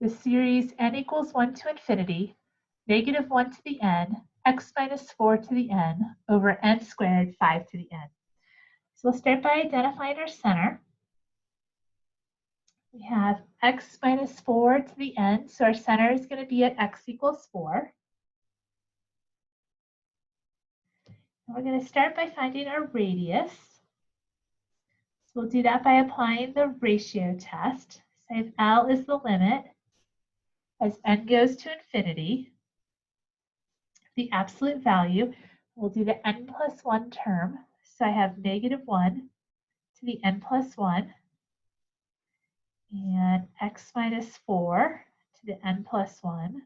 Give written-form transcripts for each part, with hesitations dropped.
the series n equals 1 to infinity, negative 1 to the n, x minus 4 to the n over n squared 5 to the n. So we'll start by identifying our center. We have x minus 4 to the n, so our center is going to be at x equals 4. And we're going to start by finding our radius. So we'll do that by applying the ratio test. So if L is the limit as n goes to infinity, the absolute value, we'll do the n plus 1 term. So I have negative 1 to the n plus 1 and x minus 4 to the n plus 1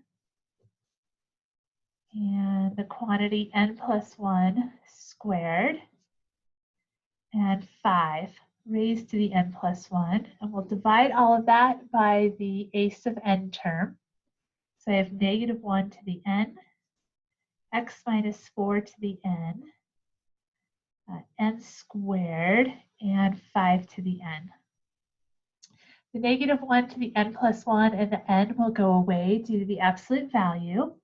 and the quantity n plus 1 squared and 5 raised to the n plus 1. And we'll divide all of that by the a sub n term. So I have negative 1 to the n, x minus 4 to the n, n squared, and 5 to the n. The negative 1 to the n plus 1 and the n will go away due to the absolute value.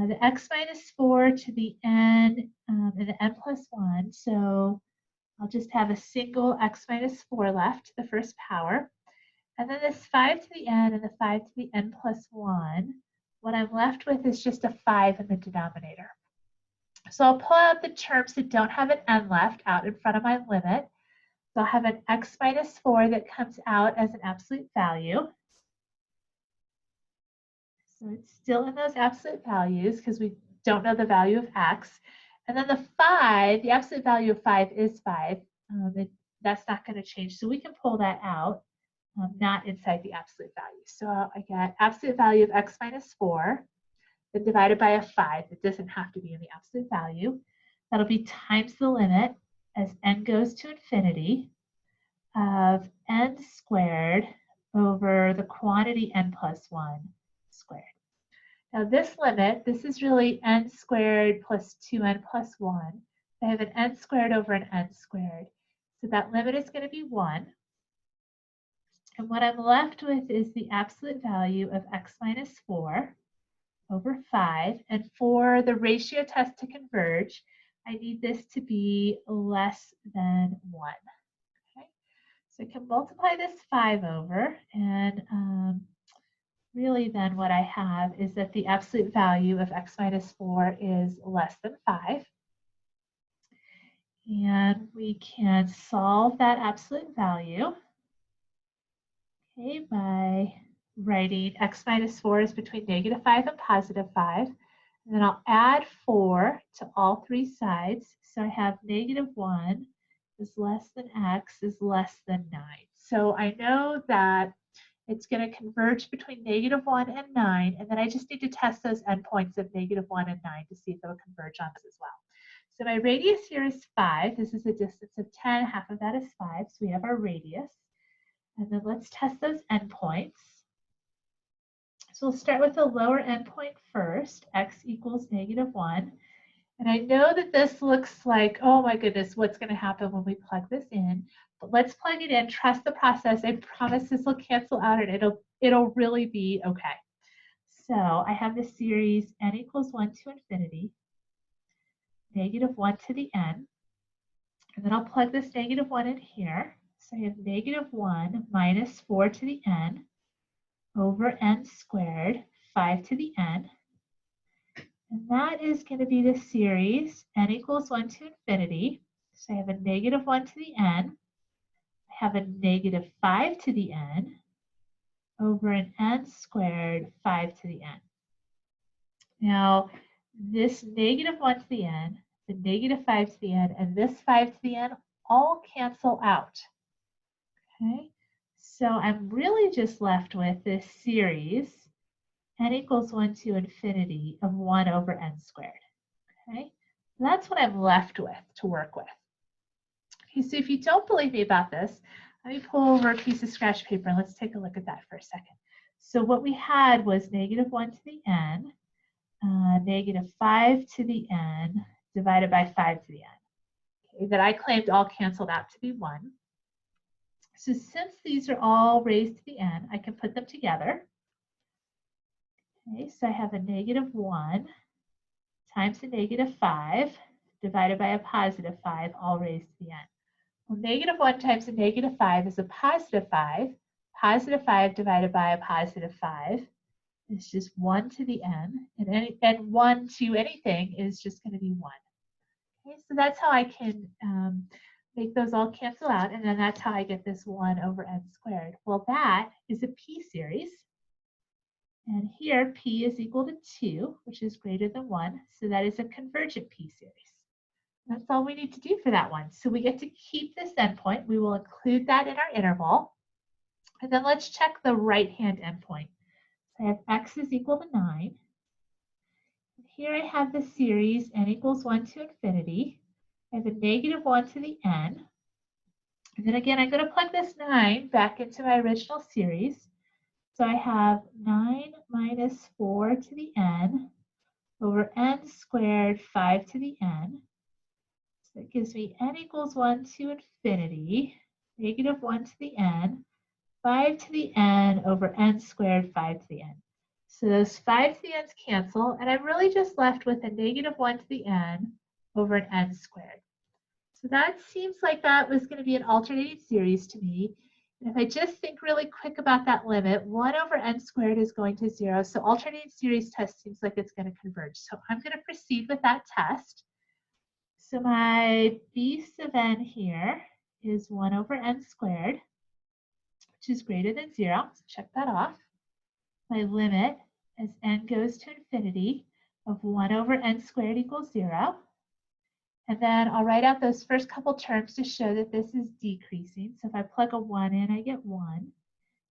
The x minus 4 to the n and the n plus 1, so I'll just have a single x minus 4 left, the first power. And then this 5 to the n and the 5 to the n plus 1, what I'm left with is just a 5 in the denominator. So I'll pull out the terms that don't have an n left out in front of my limit. So I'll have an x minus 4 that comes out as an absolute value. So it's still in those absolute values because we don't know the value of x. And then the 5, the absolute value of 5 is 5. That's not going to change. So we can pull that out, not inside the absolute value. So I get absolute value of x minus 4, then divided by a 5. It doesn't have to be in the absolute value. That'll be times the limit as n goes to infinity of n squared over the quantity n plus 1 squared. Now this limit, this is really n squared plus 2n plus 1. I have an n squared over an n squared. So that limit is going to be 1. And what I'm left with is the absolute value of x minus 4 over 5. And for the ratio test to converge, I need this to be less than 1. Okay? So I can multiply this 5 over, and really then what I have is that the absolute value of x minus 4 is less than 5. And we can solve that absolute value, okay, by writing x minus 4 is between negative 5 and positive 5. And then I'll add 4 to all three sides. So I have negative 1 is less than x is less than 9. So I know that it's going to converge between negative 1 and 9, and then I just need to test those endpoints of negative 1 and 9 to see if they'll converge on this as well. So my radius here is 5. This is a distance of 10. Half of that is 5, so we have our radius. And then let's test those endpoints. So we'll start with the lower endpoint first, x equals negative 1. And I know that this looks like, oh my goodness, what's going to happen when we plug this in? But let's plug it in, trust the process. I promise this will cancel out and it'll really be okay. So I have the series n equals 1 to infinity, negative 1 to the n. And then I'll plug this negative 1 in here. So I have negative 1 minus 4 to the n over n squared, 5 to the n. And that is going to be the series n equals 1 to infinity. So I have a negative 1 to the n. I have a negative 5 to the n over an n squared 5 to the n. Now, this negative 1 to the n, the negative 5 to the n, and this 5 to the n all cancel out. Okay, so I'm really just left with this series n equals 1 to infinity of 1 over n squared. Okay, that's what I'm left with to work with. Okay, so if you don't believe me about this, let me pull over a piece of scratch paper and let's take a look at that for a second. So what we had was negative 1 to the n, negative 5 to the n divided by 5 to the n. Okay, that I claimed all canceled out to be 1. So since these are all raised to the n, I can put them together. Okay, so I have a -1 times a -5 divided by a +5, all raised to the n. Well, -1 times a -5 is a +5. +5 divided by a +5 is just 1 to the n, and 1 to anything is just going to be 1. Okay, so that's how I can make those all cancel out, and then that's how I get this 1 over n squared. Well, that is a p series. And here, p is equal to 2, which is greater than 1. So that is a convergent p series. That's all we need to do for that one. So we get to keep this endpoint. We will include that in our interval. And then let's check the right-hand endpoint. So I have x is equal to 9. Here I have the series n equals 1 to infinity. I have a -1 to the n. And then again, I'm going to plug this 9 back into my original series. So I have 9 minus 4 to the n over n squared 5 to the n. So that gives me n equals 1 to infinity, -1 to the n, 5 to the n over n squared 5 to the n. So those 5 to the n's cancel, and I'm really just left with a -1 to the n over an n squared. So that seems like that was going to be an alternating series to me. And if I just think really quick about that limit, 1 over n squared is going to 0. So alternating series test seems like it's going to converge. So I'm going to proceed with that test. So my b sub n here is 1 over n squared, which is greater than 0. So check that off. My limit as n goes to infinity of 1 over n squared equals 0. And then I'll write out those first couple terms to show that this is decreasing. So if I plug a 1 in, I get 1.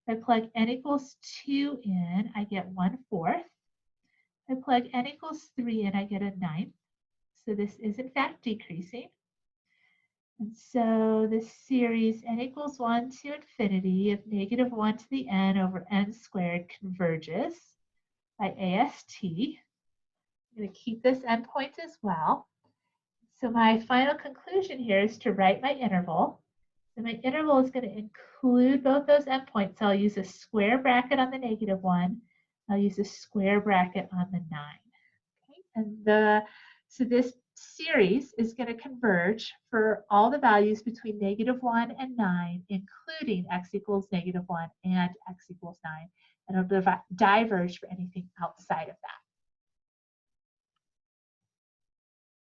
If I plug n equals 2 in, I get 1/4. If I plug n equals 3 in, I get a 9th. So this is in fact decreasing. And so this series n equals 1 to infinity of -1 to the n over n squared converges by AST. I'm going to keep this endpoint as well. So my final conclusion here is to write my interval. So my interval is going to include both those endpoints. So I'll use a square bracket on the -1. I'll use a square bracket on the 9. Okay? And so this series is going to converge for all the values between -1 and 9, including x equals -1 and x equals 9. And it'll diverge for anything outside of that.